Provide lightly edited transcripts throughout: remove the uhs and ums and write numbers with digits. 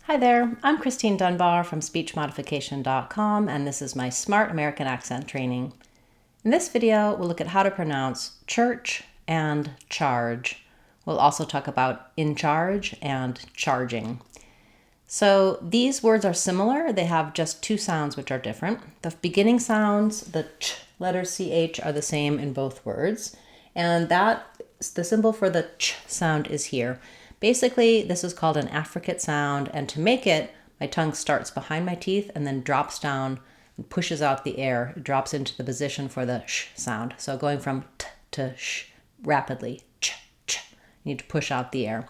Hi there, I'm Christine Dunbar from SpeechModification.com, and this is my Smart American Accent training. In this video, we'll look at how to pronounce church and charge. We'll also talk about in charge and charging. So these words are similar. They have just two sounds which are different. The beginning sounds, the ch letter ch, are the same in both words. And the symbol for the ch sound is here. Basically, this is called an affricate sound, and to make it, my tongue starts behind my teeth and then drops down and pushes out the air. It drops into the position for the sh sound. So going from t to sh rapidly, ch, ch. You need to push out the air.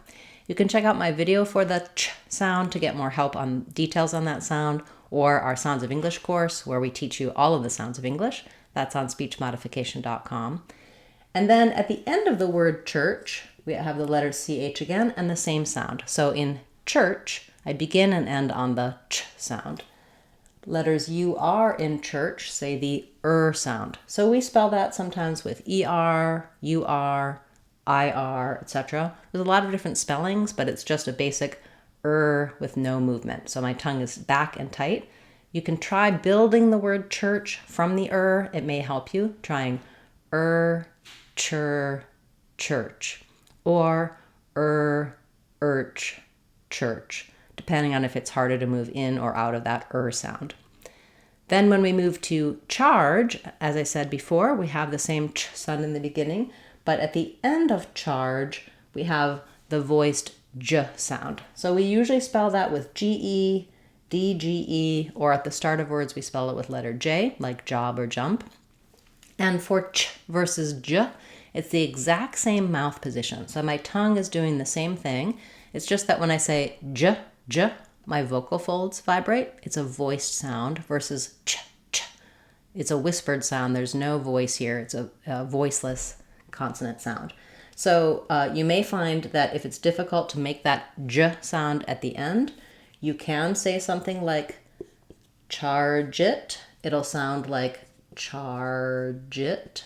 You can check out my video for the ch sound to get more help on details on that sound, or our Sounds of English course where we teach you all of the sounds of English. That's on speechmodification.com. And then at the end of the word church, we have the letter ch again and the same sound. So in church, I begin and end on the ch sound. Letters UR in church say the sound. So we spell that sometimes with ER, UR, IR, etc. There's a lot of different spellings, but it's just a basic with no movement. So my tongue is back and tight. You can try building the word church from the It may help you. Trying church, or church, depending on if it's harder to move in or out of that sound. Then when we move to charge, as I said before, we have the same ch sound in the beginning, but at the end of charge, we have the voiced j sound. So we usually spell that with GE, DGE, or at the start of words, we spell it with letter J, like job or jump. And for ch versus j, it's the exact same mouth position. So my tongue is doing the same thing. It's just that when I say j, my vocal folds vibrate. It's a voiced sound versus ch. It's a whispered sound. There's no voice here. It's a voiceless consonant sound. So you may find that if it's difficult to make that j sound at the end, you can say something like charge it. It'll sound like charge it.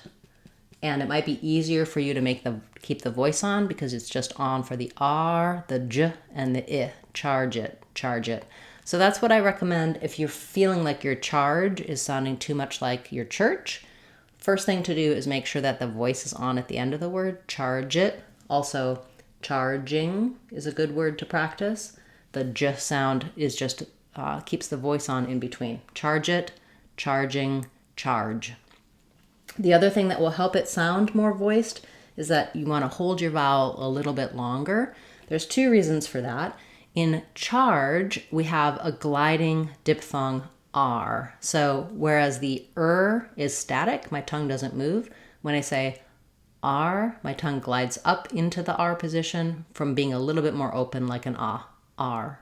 And it might be easier for you to keep the voice on because it's just on for the R, the J, and the I. Charge it, charge it. So that's what I recommend if you're feeling like your charge is sounding too much like your church. First thing to do is make sure that the voice is on at the end of the word, charge it. Also, charging is a good word to practice. The J sound is just keeps the voice on in between. Charge it, charging, charge. The other thing that will help it sound more voiced is that you want to hold your vowel a little bit longer. There's two reasons for that. In charge, we have a gliding diphthong R. So whereas the is static, my tongue doesn't move. When I say R, my tongue glides up into the R position from being a little bit more open like an R.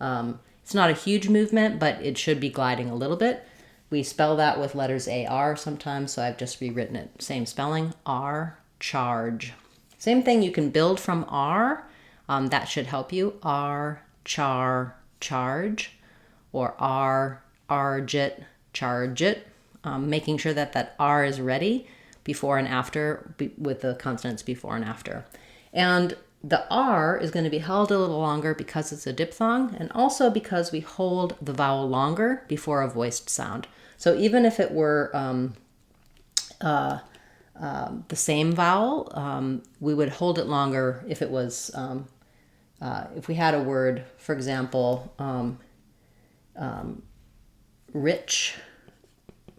It's not a huge movement, but it should be gliding a little bit. We spell that with letters AR sometimes, so I've just rewritten it. Same spelling, R, charge. Same thing, you can build from R. That should help you. R, charge, or R, argit, charge it. Making sure that that R is ready before and after, with the consonants before and after. And the R is going to be held a little longer because it's a diphthong, and also because we hold the vowel longer before a voiced sound. So even if it were the same vowel, we would hold it longer if it was, if we had a word, for example, rich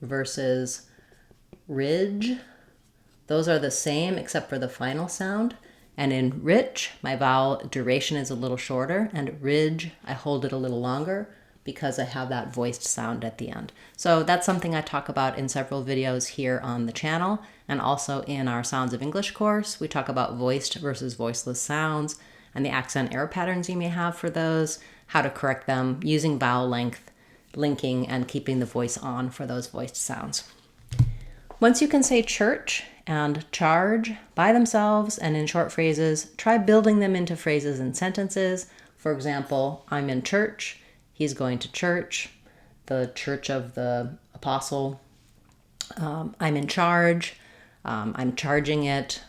versus ridge. Those are the same except for the final sound. And in rich, my vowel duration is a little shorter, and ridge, I hold it a little longer because I have that voiced sound at the end. So that's something I talk about in several videos here on the channel, and also in our Sounds of English course. We talk about voiced versus voiceless sounds and the accent error patterns you may have for those, how to correct them using vowel length, linking, and keeping the voice on for those voiced sounds. Once you can say church and charge by themselves and in short phrases, try building them into phrases and sentences. For example, I'm in church, he's going to church, the church of the apostle. I'm in charge, I'm charging it,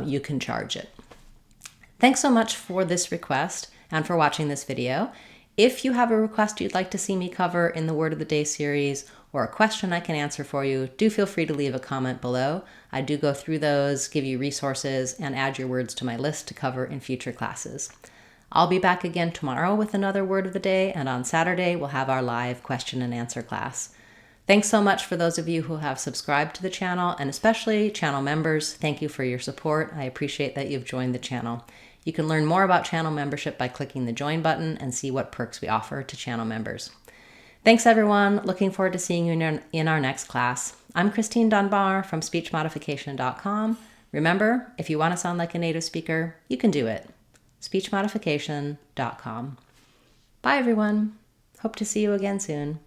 you can charge it. Thanks so much for this request and for watching this video. If you have a request you'd like to see me cover in the Word of the Day series, or a question I can answer for you, do feel free to leave a comment below. I do go through those, give you resources, and add your words to my list to cover in future classes. I'll be back again tomorrow with another Word of the Day, and on Saturday we'll have our live question and answer class. Thanks so much for those of you who have subscribed to the channel, and especially channel members. Thank you for your support. I appreciate that you've joined the channel. You can learn more about channel membership by clicking the join button and see what perks we offer to channel members. Thanks everyone. Looking forward to seeing you in our next class. I'm Christine Dunbar from speechmodification.com. Remember, if you want to sound like a native speaker, you can do it. speechmodification.com. Bye everyone. Hope to see you again soon.